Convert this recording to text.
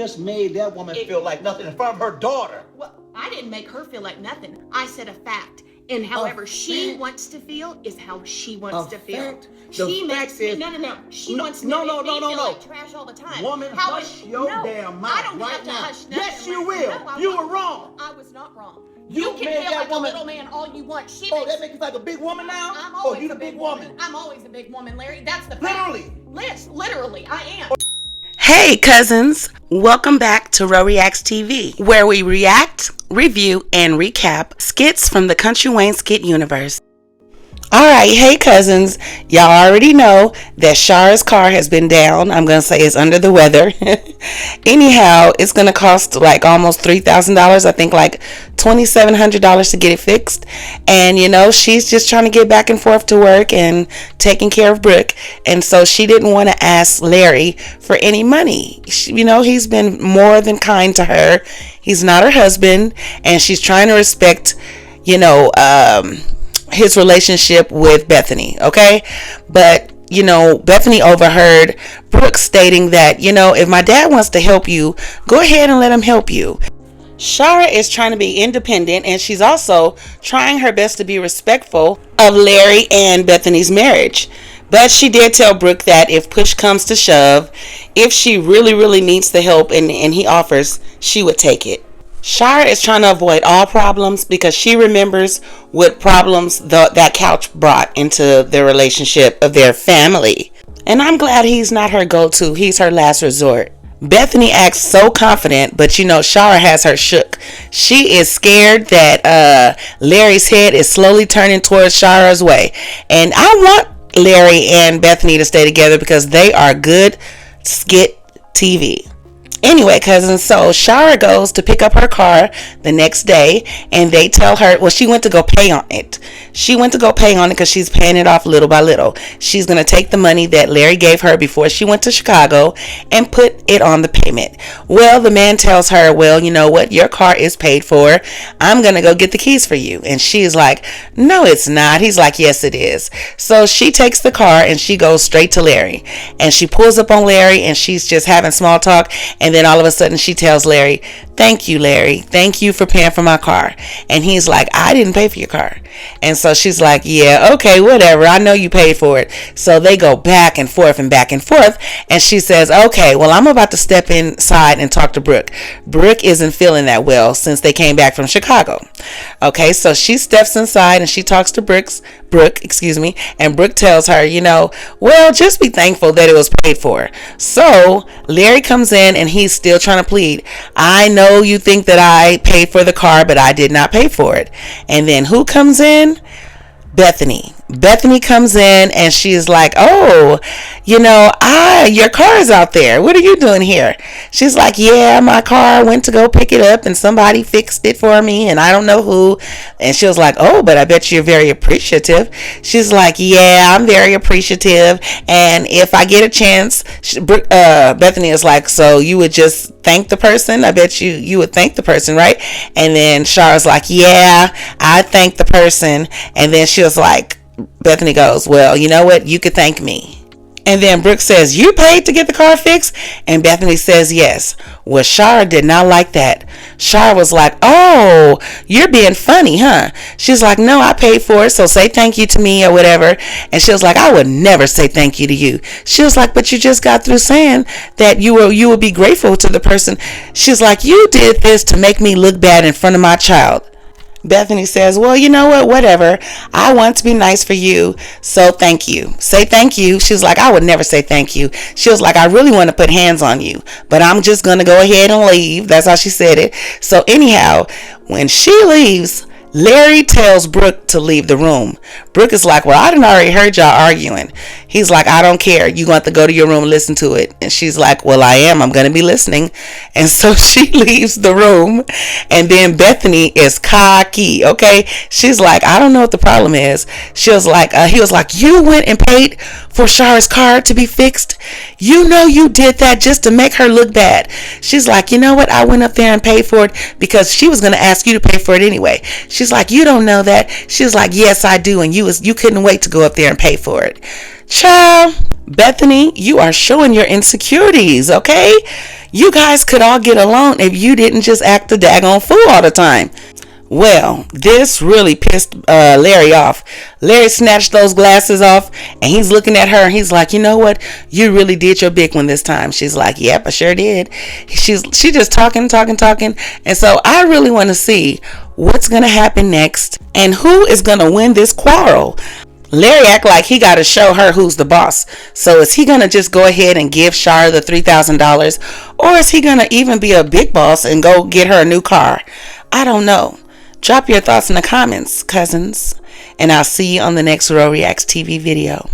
just made that woman feel like nothing in front of her daughter. Well, I didn't make her feel like nothing. I said a fact. And however she wants to feel is how she wants to feel. She makes me no. She wants to make me feel like trash all the time. Woman, hush your damn mouth. I don't have to hush nothing. Yes, you will. You were wrong. I was not wrong. You can feel like a little man all you want. That makes you like a big woman now? Oh, you the big woman? I'm always a big woman, Larry. That's the fact. Literally, I am. Hey cousins, welcome back to Ro Reacts TV, where we react, review, and recap skits from the Kountry Wayne skit universe. Alright, hey cousins, y'all already know that Sharra's car has been down. I'm going to say it's under the weather. Anyhow, it's going to cost like almost $3,000. I think like $2,700 to get it fixed. And you know, she's just trying to get back and forth to work and taking care of Brooke. And so she didn't want to ask Larry for any money. You know, he's been more than kind to her. He's not her husband. And she's trying to respect, you know, his relationship with Bethany, okay? But, you know, Bethany overheard Brooke stating that, you know, if my dad wants to help you, go ahead and let him help you. Sharra is trying to be independent, and she's also trying her best to be respectful of Larry and Bethany's marriage. But she did tell Brooke that if push comes to shove, if she really needs the help and he offers, she would take it. Sharra is trying to avoid all problems because she remembers what problems that couch brought into their relationship of their family. And I'm glad he's not her go-to. He's her last resort. Bethany acts so confident, but you know, Sharra has her shook. She is scared that Larry's head is slowly turning towards Sharra's way. And I want Larry and Bethany to stay together because they are good skit TV. Anyway, cousins, so Sharra goes to pick up her car the next day, and they tell her, well, she went to go pay on it. She went to go pay on it because she's paying it off little by little. She's going to take the money that Larry gave her before she went to Chicago and put it on the payment. Well, the man tells her, well, you know what? Your car is paid for. I'm going to go get the keys for you. And she's like, no, it's not. He's like, yes, it is. So she takes the car and she goes straight to Larry. And she pulls up on Larry and she's just having small talk. And then all of a sudden she tells Larry, thank you, Larry. Thank you for paying for my car. And he's like, I didn't pay for your car. And so she's like, yeah, okay, whatever. I know you paid for it. So they go back and forth and back and forth. And she says, okay, well, I'm about to step inside and talk to Brooke. Brooke isn't feeling that well since they came back from Chicago. Okay, so she steps inside and she talks to Brooke, and Brooke tells her, you know, well, just be thankful that it was paid for. So Larry comes in and he's still trying to plead. I know you think that I paid for the car, but I did not pay for it. And then who comes in? Bethany. Bethany comes in and she's like, oh, you know, your car is out there. What are you doing here? She's like, yeah, my car went to go pick it up and somebody fixed it for me and I don't know who. And she was like, oh, but I bet you're very appreciative. She's like, yeah, I'm very appreciative. And if I get a chance, Bethany is like, so you would just thank the person? I bet you would thank the person, right? And then Sharra's like, yeah, I thank the person. And then she was like, Bethany goes, well, you know what? You could thank me. And then Brooke says, you paid to get the car fixed? And Bethany says, yes. Well, Sharra did not like that. Sharra was like, oh, you're being funny, huh? She's like, no, I paid for it, so say thank you to me or whatever. And she was like, I would never say thank you to you. She was like, but you just got through saying that you would be grateful to the person. She's like, you did this to make me look bad in front of my child. Bethany says, well, you know what, whatever. I want to be nice for you, so thank you. Say thank you. She's like, I would never say thank you. She was like, I really want to put hands on you, but I'm just going to go ahead and leave. That's how she said it. So anyhow, when she leaves, Larry tells Brooke to leave the room. Brooke is like, well, I done already heard y'all arguing. He's like, I don't care. You're going to have to go to your room and listen to it. And she's like, well, I am. I'm going to be listening. And so she leaves the room. And then Bethany is cocky, okay? She's like, I don't know what the problem is. She was like, he was like, you went and paid for Sharra's car to be fixed? You know you did that just to make her look bad. She's like, you know what? I went up there and paid for it because she was going to ask you to pay for it anyway. She's like, you don't know that. She's like, yes, I do. And you couldn't wait to go up there and pay for it. Child, Bethany, you are showing your insecurities, okay? You guys could all get along if you didn't just act the daggone fool all the time. Well, this really pissed Larry off. Larry snatched those glasses off and he's looking at her and he's like, you know what? You really did your big one this time. She's like, yep, I sure did. She just talking. And so I really want to see what's going to happen next and who is going to win this quarrel. Larry act like he got to show her who's the boss. So is he going to just go ahead and give Sharra the $3,000? Or is he going to even be a big boss and go get her a new car? I don't know. Drop your thoughts in the comments, cousins, and I'll see you on the next Ro Reacts TV video.